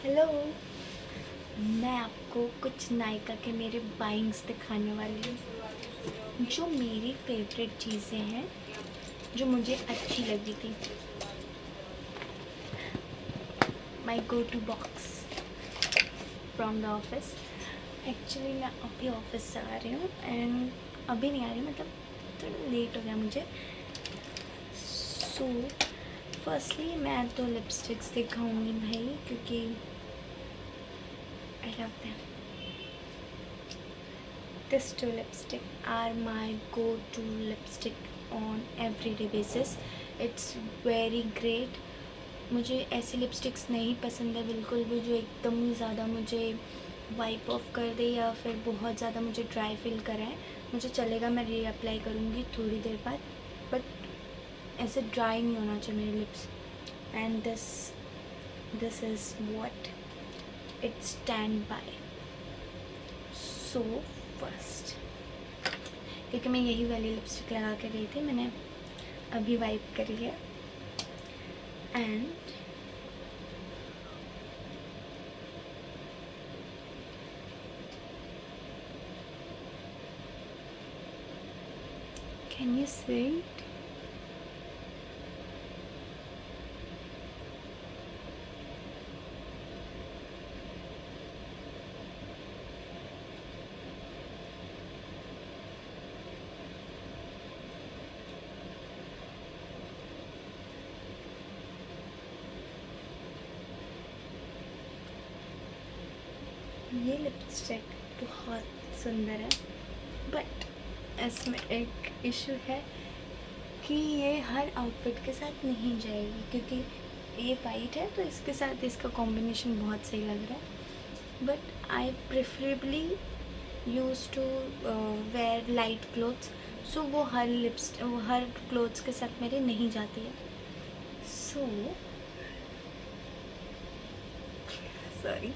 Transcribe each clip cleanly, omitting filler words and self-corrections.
Hello. मैं आपको कुछ नायका के मेरे बाइंग्स दिखाने वाली हूँ, जो मेरी फेवरेट चीज़ें हैं, जो मुझे अच्छी लगी थी। My go to box from the office. Actually मैं अभी ऑफिस से आ रही हूँ एंड अभी नहीं आ रही, मतलब थोड़ा लेट हो गया मुझे। सो फर्स्टली मैं तो लिपस्टिक्स दिखाऊंगी भाई, क्योंकि I love them. These two lipstick are my go-to lipstick on everyday basis. It's very great. मुझे ऐसी लिपस्टिक्स नहीं पसंद है बिल्कुल भी जो एकदम ही ज़्यादा मुझे वाइप ऑफ कर दे या फिर बहुत ज़्यादा मुझे ड्राई फील कराए। मुझे चलेगा, मैं रीअप्लाई करूँगी थोड़ी देर बाद, बट ऐसे ड्राई नहीं होना चाहिए मेरे lips. And this is what it stand by. So first, क्योंकि मैं यही वाली लिपस्टिक लगा के गई थी, मैंने अभी वाइप करी है। And can you see it? ये लिपस्टिक बहुत सुंदर है, बट इसमें एक इशू है कि ये हर आउटफिट के साथ नहीं जाएगी, क्योंकि ये वाइट है तो इसके साथ इसका कॉम्बिनेशन बहुत सही लग रहा है। But I preferably use to wear light clothes, so वो हर क्लोथ्स के साथ मेरे नहीं जाती है। सो सॉरी,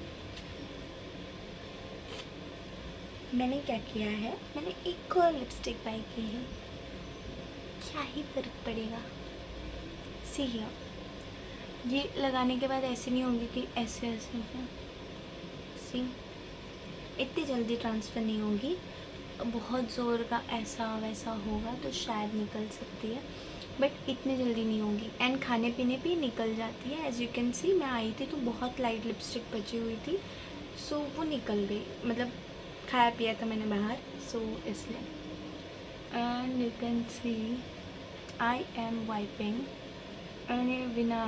मैंने क्या किया है, मैंने एक और लिपस्टिक बाई की है। क्या ही फ़र्क पड़ेगा। सी हियर, ये लगाने के बाद ऐसे नहीं होंगे कि ऐसे ऐसे हैं। सी, इतनी जल्दी ट्रांसफ़र नहीं होगी, बहुत ज़ोर का ऐसा वैसा होगा तो शायद निकल सकती है, बट इतनी जल्दी नहीं होगी। एंड खाने पीने पे निकल जाती है। एज़ यू कैन सी, मैं आई थी तो बहुत लाइट लिपस्टिक बची हुई थी, सो वो निकल गई, मतलब खाया पिया था मैंने बाहर, सो इसलिए। And you can C I am wiping and बिना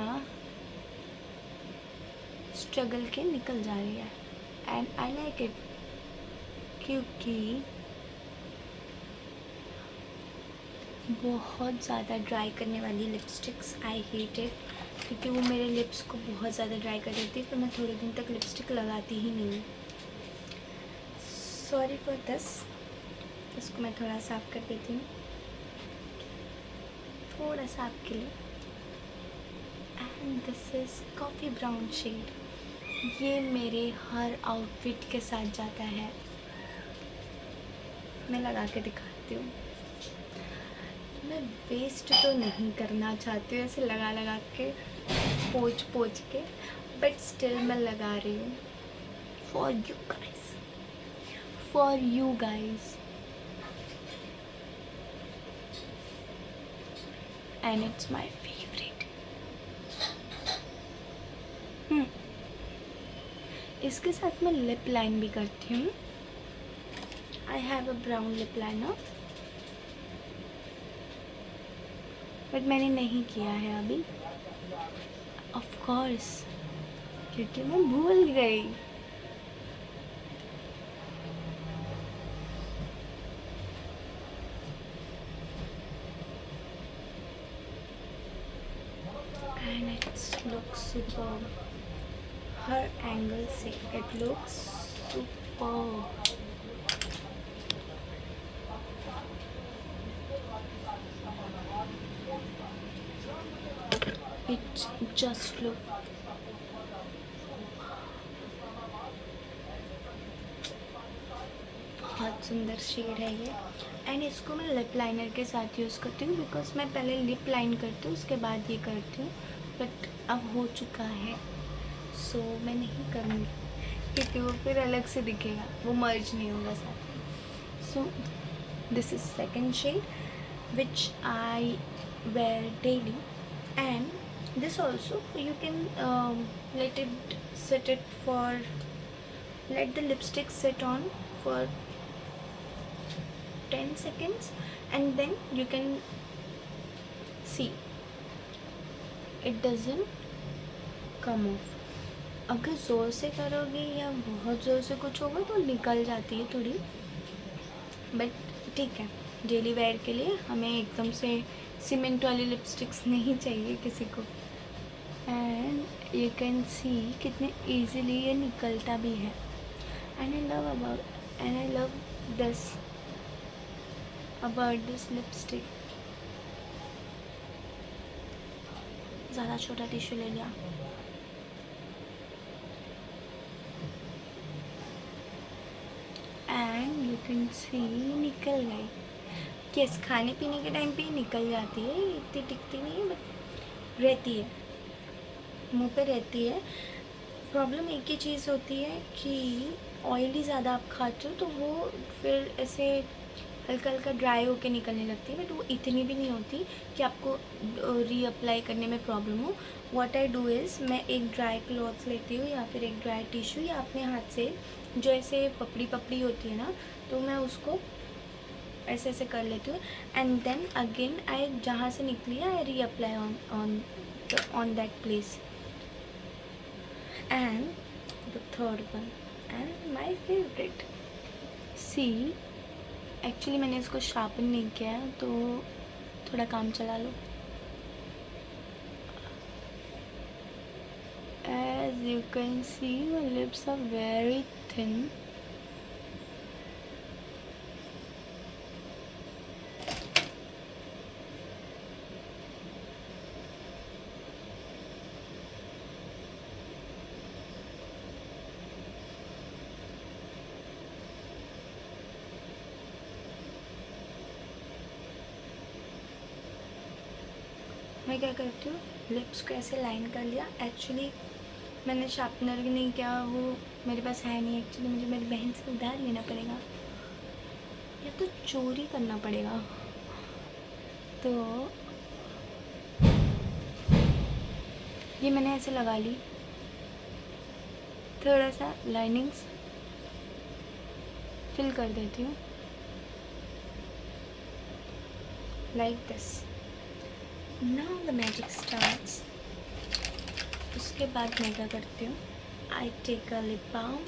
स्ट्रगल के निकल जा रही है। एंड आई लाइक इट, क्योंकि बहुत ज़्यादा ड्राई करने वाली लिपस्टिक्स आई हेट इट, क्योंकि वो मेरे लिप्स को बहुत ज़्यादा ड्राई कर देती है, फिर मैं थोड़े दिन तक लिपस्टिक लगाती ही नहीं हूँ। Sorry for this. इसको मैं थोड़ा साफ़ कर देती हूँ, थोड़ा सा आपके लिए। And this is coffee brown shade. ये मेरे हर आउटफिट के साथ जाता है। मैं लगा के दिखाती हूँ। मैं वेस्ट तो नहीं करना चाहती हूँ ऐसे लगा लगा के, पोंछ पोंछ के, बट स्टिल मैं लगा रही हूँ for you guys, for you guys. And it's my favourite. इसके साथ मैं लिप लाइन भी करती हूँ। I have a brown lip liner, but मैंने नहीं किया है अभी, ऑफ कोर्स, क्योंकि मैं भूल गई। एंड इट्स लुक्स सुपर्ब, हर एंगल से it looks superb. It just look, बहुत सुंदर शेड है ये। एंड इसको मैं लिप लाइनर के साथ यूज़ करती हूँ, बिकॉज मैं पहले लिप लाइन करती हूँ उसके बाद ये करती हूँ, बट अब हो चुका है, सो मैं नहीं करूँगी क्योंकि वो फिर अलग से दिखेगा, वो मर्ज नहीं होगा साथ में। So this is second shade which I wear daily, and this also you can let it set it for let the lipstick sit on for 10 seconds and then you can see it doesn't come off. अगर ज़ोर से करोगे या बहुत ज़ोर से कुछ होगा तो निकल जाती है थोड़ी, बट ठीक है, डेली वेयर के लिए हमें एकदम से सीमेंट वाली लिपस्टिक्स नहीं चाहिए किसी को। एंड यू कैन सी कितने इजीली ये निकलता भी है। And I love this about this lipstick. ज़्यादा छोटा टिश्यू ले लिया। एंड यू कैन सी निकल गई। यस, खाने पीने के टाइम पे ही निकल जाती है, इतनी टिकती नहीं है बट रहती है, मुंह पे रहती है। प्रॉब्लम एक ही चीज़ होती है कि ऑयली ज़्यादा आप खाते हो तो वो फिर ऐसे हल्का हल्का ड्राई होके निकलने लगती है, बट वो इतनी भी नहीं होती कि आपको रीअप्लाई करने में प्रॉब्लम हो। व्हाट आई डू इज़, मैं एक ड्राई क्लॉथ लेती हूँ या फिर एक ड्राई टिश्यू या अपने हाथ से जो ऐसे पपड़ी पपड़ी होती है ना, तो मैं उसको ऐसे ऐसे कर लेती हूँ एंड देन अगेन आई जहाँ से निकली है I reapply on that place. And the third one and my favourite, see actually मैंने इसको शार्पन नहीं किया है तो थोड़ा काम चला लो। As you can see my lips are very thin. मैं क्या करती हूँ, लिप्स को ऐसे लाइन कर लिया। एक्चुअली मैंने शार्पनर नहीं किया, वो मेरे पास है नहीं। एक्चुअली मुझे मेरी बहन से उधार लेना पड़ेगा या तो चोरी करना पड़ेगा। तो ये मैंने ऐसे लगा ली, थोड़ा सा लाइनिंग्स फिल कर देती हूँ like this. Now the magic starts. उसके बाद मैं क्या करती हूँ, I take a lip balm,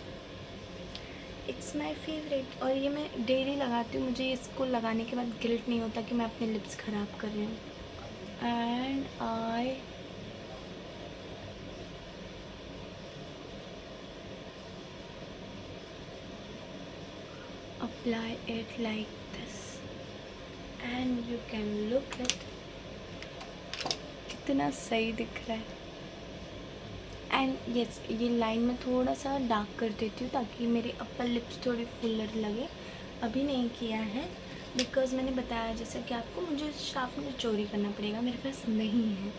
it's my favourite. और ये मैं डेली लगाती हूँ, मुझे इसको लगाने के बाद गिल्ट नहीं होता कि मैं अपने लिप्स ख़राब कर रही हूँ। And I apply it like this and you can look at कितना सही दिख रहा है। एंड यस, ये लाइन में थोड़ा सा डार्क कर देती हूँ ताकि मेरे अपर लिप्स थोड़ी फुलर लगे। अभी नहीं किया है बिकॉज़ मैंने बताया जैसा कि आपको, मुझे शार्पनर चोरी करना पड़ेगा, मेरे पास नहीं है।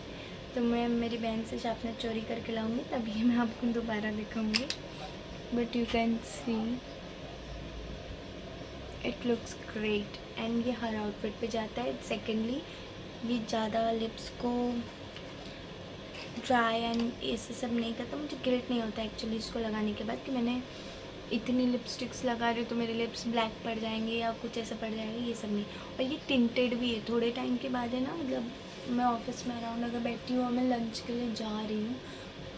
तो मैं मेरी बहन से शार्पनर चोरी करके लाऊंगी, तभी मैं आपको दोबारा दिखाऊंगी। But you can see it looks great and ये हर आउटफिट पे जाता है। सेकेंडली, ये ज़्यादा लिप्स को ड्राई एंड ऐसे सब नहीं करता। मुझे गिल्ट नहीं होता एक्चुअली इसको लगाने के बाद कि मैंने इतनी लिपस्टिक्स लगा रही हूँ तो मेरे लिप्स ब्लैक पड़ जाएंगे या कुछ ऐसा पड़ जाएगा, ये सब नहीं। और ये टिंटेड भी है। थोड़े टाइम के बाद है ना, मतलब मैं ऑफिस में अराउंड अगर बैठी हूँ और मैं लंच के लिए जा रही हूँ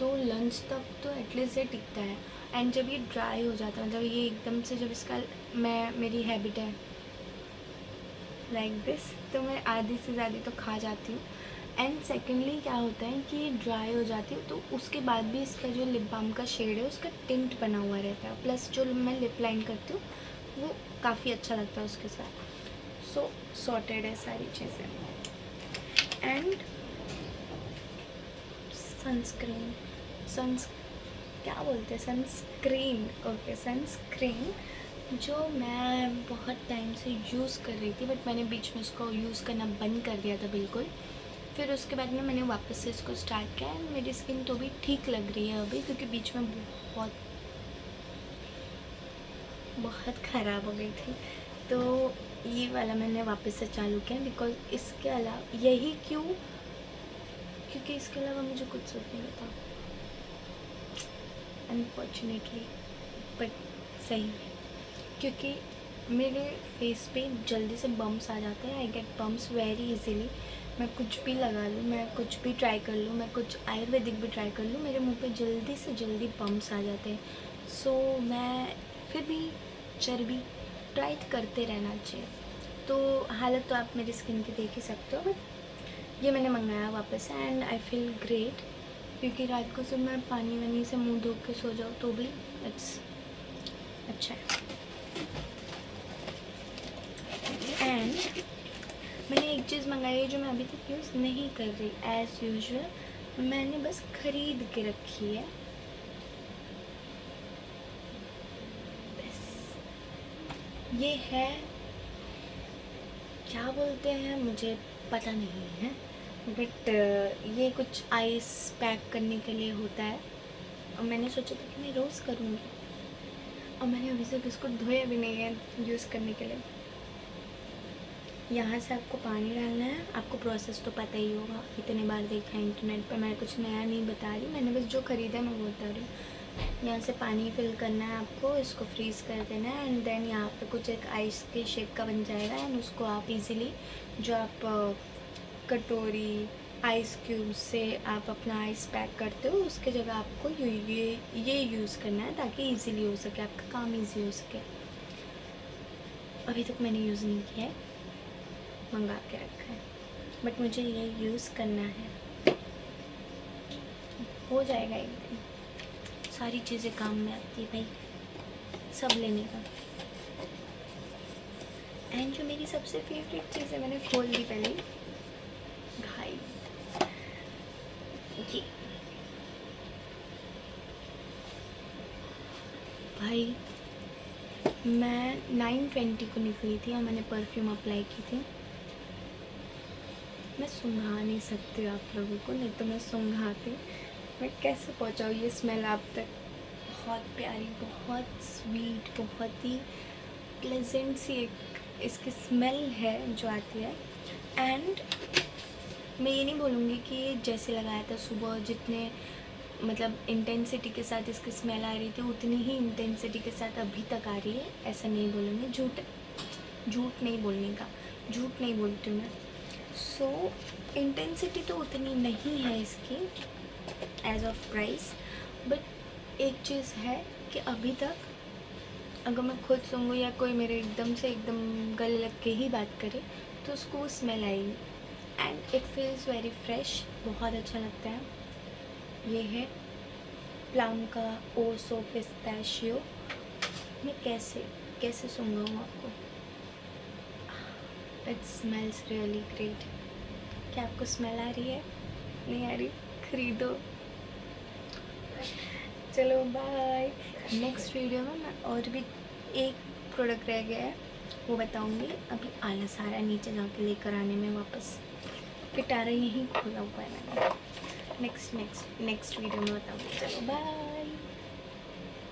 तो लंच तक तो एटलीस्ट ये टिकता है। एंड जब ये ड्राई हो जाता है, मतलब ये एकदम से जब इसका मेरी हैबिट है लाइक दिस, तो मैं आधी से ज़्यादा तो खा जाती हूँ। एंड सेकेंडली क्या होता है कि ये ड्राई हो जाती है तो उसके बाद भी इसका जो लिप बाम का शेड है उसका टिंट बना हुआ रहता है, प्लस जो मैं लिप लाइन करती हूँ वो काफ़ी अच्छा लगता है उसके साथ। सो सॉर्टेड है सारी चीज़ें। एंड सनस्क्रीन, क्या बोलते हैं, सनस्क्रीन, ओके, सनस्क्रीन जो मैं बहुत टाइम से यूज़ कर रही थी बट मैंने बीच में उसको यूज़ करना बंद कर दिया था बिल्कुल। फिर उसके बाद में मैंने वापस से इसको स्टार्ट किया एंड मेरी स्किन तो भी ठीक लग रही है अभी, क्योंकि बीच में बहुत ख़राब हो गई थी। तो ये वाला मैंने वापस से चालू किया बिकॉज इसके अलावा क्योंकि इसके अलावा मुझे कुछ सूट नहीं होता अनफॉर्चुनेटली, बट सही है क्योंकि मेरे फेस पे जल्दी से बम्प्स आ जाते हैं। I get bumps very easily. मैं कुछ भी लगा लूँ, मैं कुछ भी ट्राई कर लूँ, मैं कुछ आयुर्वेदिक भी ट्राई कर लूँ, मेरे मुंह पे जल्दी से जल्दी बम्प्स आ जाते हैं। सो मैं फिर भी चर्बी ट्राई करते रहना चाहिए। तो हालत तो आप मेरी स्किन की देख ही सकते हो, बट ये मैंने मंगाया वापस एंड आई फील ग्रेट, क्योंकि रात को सिर्फ मैं पानी वानी से मुंह धो के सो जाऊँ तो भी इट्स अच्छा है। एंड मैंने एक चीज़ मंगाई है जो मैं अभी तक यूज़ नहीं कर रही। एज़ यूजुअल मैंने बस ख़रीद के रखी है। बस ये है, क्या बोलते हैं मुझे पता नहीं है, बट ये कुछ आइस पैक करने के लिए होता है और मैंने सोचा था कि मैं रोज़ करूँगी और मैंने अभी तक इसको धोया भी नहीं है यूज़ करने के लिए। यहाँ से आपको पानी डालना है। आपको प्रोसेस तो पता ही होगा, इतने बार देखा है इंटरनेट पर, मैं कुछ नया नहीं बता रही, मैंने बस जो ख़रीदा मैं वो बता रही हूँ। यहाँ से पानी फिल करना है आपको, इसको फ्रीज़ कर देना है एंड देन यहाँ पे कुछ एक आइस के शेप का बन जाएगा एंड उसको आप इजीली जो आप कटोरी आइस क्यूब से आप अपना आइस पैक करते हो उसके जगह आपको ये यूज़ करना है ताकि इजीली हो सके, आपका काम इजी हो सके। अभी तक मैंने यूज़ नहीं किया है, मंगा के रखा है, बट मुझे ये यूज़ करना है। हो जाएगा एक दिन, सारी चीज़ें काम में आती है भाई, सब लेने का। एंड जो मेरी सबसे फेवरेट चीज़ है मैंने खोल ली पहले भाई, ये भाई मैं 9:20 को निकली थी और मैंने परफ्यूम अप्लाई की थी। मैं सुंघा नहीं सकती आप लोगों को, नहीं तो मैं सुंघाती। मैं कैसे पहुंचाऊँ ये स्मेल आप तक। बहुत प्यारी, बहुत स्वीट, बहुत ही प्लेजेंट सी एक इसकी स्मेल है जो आती है। एंड मैं ये नहीं बोलूँगी कि जैसे लगाया था सुबह जितने मतलब इंटेंसिटी के साथ इसकी स्मेल आ रही थी उतनी ही इंटेंसिटी के साथ अभी तक आ रही है, ऐसा नहीं बोलूँगी। झूठ नहीं बोलने का, झूठ नहीं बोलती मैं। सो इंटेंसिटी तो उतनी नहीं है इसकी एज ऑफ प्राइस, बट एक चीज़ है कि अभी तक अगर मैं खुद सूंघूँ या कोई मेरे एकदम गले लग के ही बात करे तो उसको वो स्मेल आएगी and it feels very fresh, बहुत अच्छा लगता है। ये है प्लम का ओसो पिस्ताशियो। मैं कैसे सूंघाऊँ आपको, इट स्मेल्स रियली ग्रेट। क्या आपको स्मेल आ रही है? नहीं आ रही? खरीदो। चलो बाय। नेक्स्ट वीडियो में मैं और भी एक प्रोडक्ट रह गया है वो बताऊंगी। अभी आलस आ रहा है नीचे जाके लेकर आने में वापस, पिटारा यहीं खोला हुआ है मैंने। नेक्स्ट वीडियो में बताऊंगी। चलो बाय।